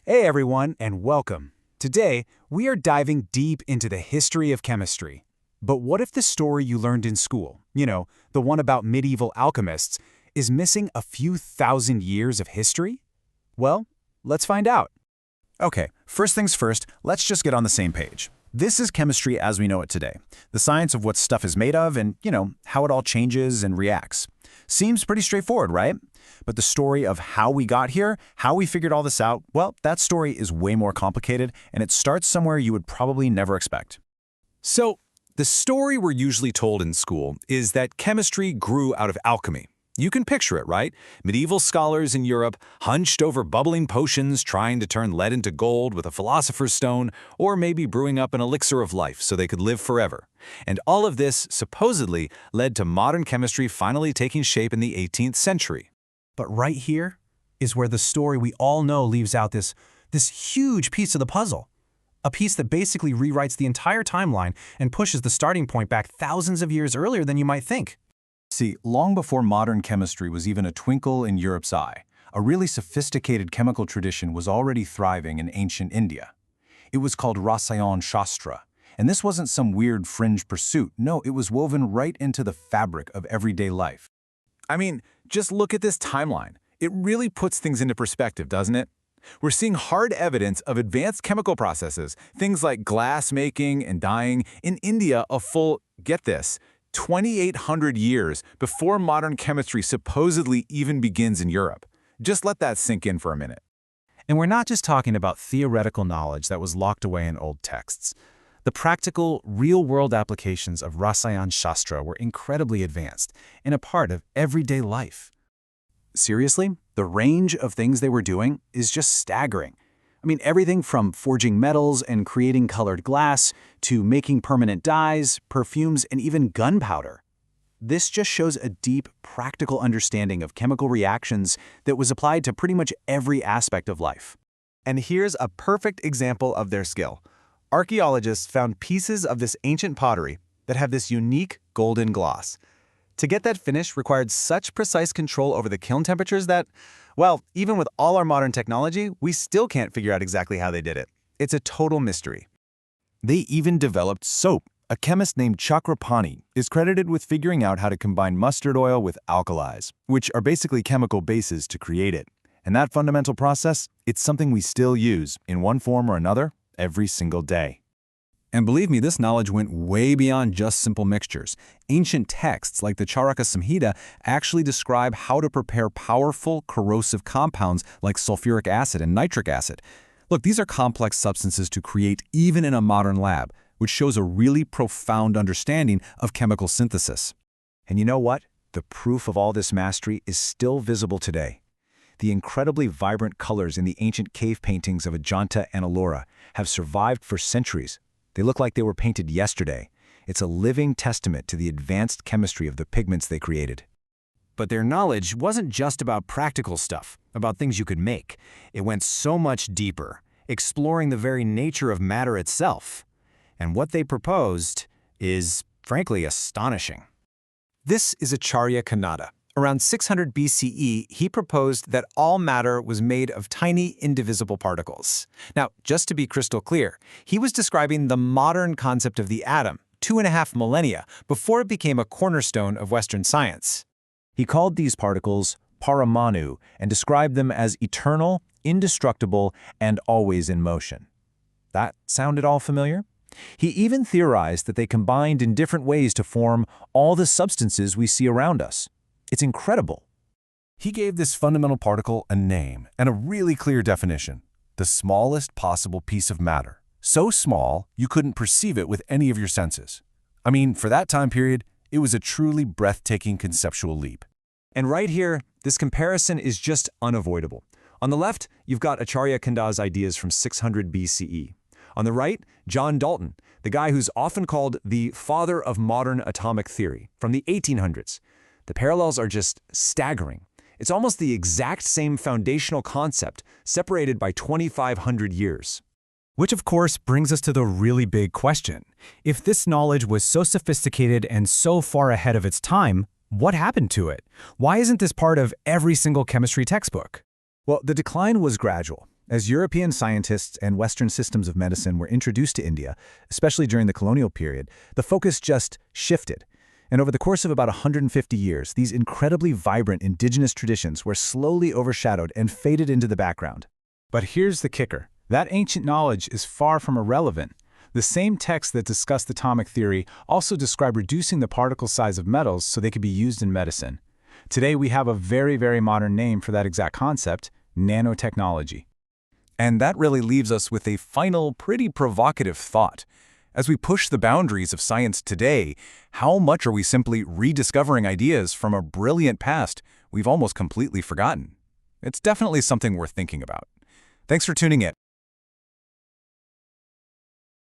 Hey everyone, and welcome. Today, we are diving deep into the history of chemistry. But what if the story you learned in school, the one about medieval alchemists, is missing a few thousand years of history? Well, let's find out. Okay, first things first, let's just get on the same page. This is chemistry as we know it today. The science of what stuff is made of and, how it all changes and reacts. Seems pretty straightforward, right? But the story of how we got here, how we figured all this out, well, that story is way more complicated, and it starts somewhere you would probably never expect. So, the story we're usually told in school is that chemistry grew out of alchemy. You can picture it, right? Medieval scholars in Europe hunched over bubbling potions trying to turn lead into gold with a philosopher's stone, or maybe brewing up an elixir of life so they could live forever. And all of this, supposedly, led to modern chemistry finally taking shape in the 18th century. But right here is where the story we all know leaves out this huge piece of the puzzle. A piece that basically rewrites the entire timeline and pushes the starting point back thousands of years earlier than you might think. See, long before modern chemistry was even a twinkle in Europe's eye, a really sophisticated chemical tradition was already thriving in ancient India. It was called Rasayan Shastra, and this wasn't some weird fringe pursuit. No, it was woven right into the fabric of everyday life. I mean, just look at this timeline. It really puts things into perspective, doesn't it? We're seeing hard evidence of advanced chemical processes, things like glass making and dyeing, in India a full, get this, 2,800 years before modern chemistry supposedly even begins in Europe. Just let that sink in for a minute. And we're not just talking about theoretical knowledge that was locked away in old texts. The practical, real-world applications of Rasayan Shastra were incredibly advanced and a part of everyday life. Seriously, the range of things they were doing is just staggering. I mean, everything from forging metals and creating colored glass to making permanent dyes, perfumes, and even gunpowder. This just shows a deep, practical understanding of chemical reactions that was applied to pretty much every aspect of life. And here's a perfect example of their skill. Archaeologists found pieces of this ancient pottery that have this unique golden gloss. To get that finish required such precise control over the kiln temperatures that, well, even with all our modern technology, we still can't figure out exactly how they did it. It's a total mystery. They even developed soap. A chemist named Chakrapani is credited with figuring out how to combine mustard oil with alkalis, which are basically chemical bases to create it. And that fundamental process, it's something we still use, in one form or another, every single day. And believe me, this knowledge went way beyond just simple mixtures. Ancient texts like the Charaka Samhita actually describe how to prepare powerful, corrosive compounds like sulfuric acid and nitric acid. Look, these are complex substances to create even in a modern lab, which shows a really profound understanding of chemical synthesis. And you know what? The proof of all this mastery is still visible today. The incredibly vibrant colors in the ancient cave paintings of Ajanta and Ellora have survived for centuries. They look like they were painted yesterday. It's a living testament to the advanced chemistry of the pigments they created. But their knowledge wasn't just about practical stuff, about things you could make. It went so much deeper, exploring the very nature of matter itself. And what they proposed is, frankly, astonishing. This is Acharya Kanada. Around 600 BCE, he proposed that all matter was made of tiny, indivisible particles. Now, just to be crystal clear, he was describing the modern concept of the atom, 2.5 millennia before it became a cornerstone of Western science. He called these particles paramanu and described them as eternal, indestructible, and always in motion. That sounded all familiar? He even theorized that they combined in different ways to form all the substances we see around us. It's incredible. He gave this fundamental particle a name and a really clear definition: the smallest possible piece of matter. So small, you couldn't perceive it with any of your senses. I mean, for that time period, it was a truly breathtaking conceptual leap. And right here, this comparison is just unavoidable. On the left, you've got Acharya Kanada's ideas from 600 BCE. On the right, John Dalton, the guy who's often called the father of modern atomic theory, from the 1800s. The parallels are just staggering. It's almost the exact same foundational concept, separated by 2,500 years. Which of course brings us to the really big question. If this knowledge was so sophisticated and so far ahead of its time, what happened to it? Why isn't this part of every single chemistry textbook? Well, the decline was gradual. As European scientists and Western systems of medicine were introduced to India, especially during the colonial period, the focus just shifted. And over the course of about 150 years, these incredibly vibrant indigenous traditions were slowly overshadowed and faded into the background. But here's the kicker. That ancient knowledge is far from irrelevant. The same texts that discussed atomic theory also describe reducing the particle size of metals so they could be used in medicine. Today we have a very, very modern name for that exact concept: nanotechnology. And that really leaves us with a final, pretty provocative thought. As we push the boundaries of science today, how much are we simply rediscovering ideas from a brilliant past we've almost completely forgotten? It's definitely something worth thinking about. Thanks for tuning in.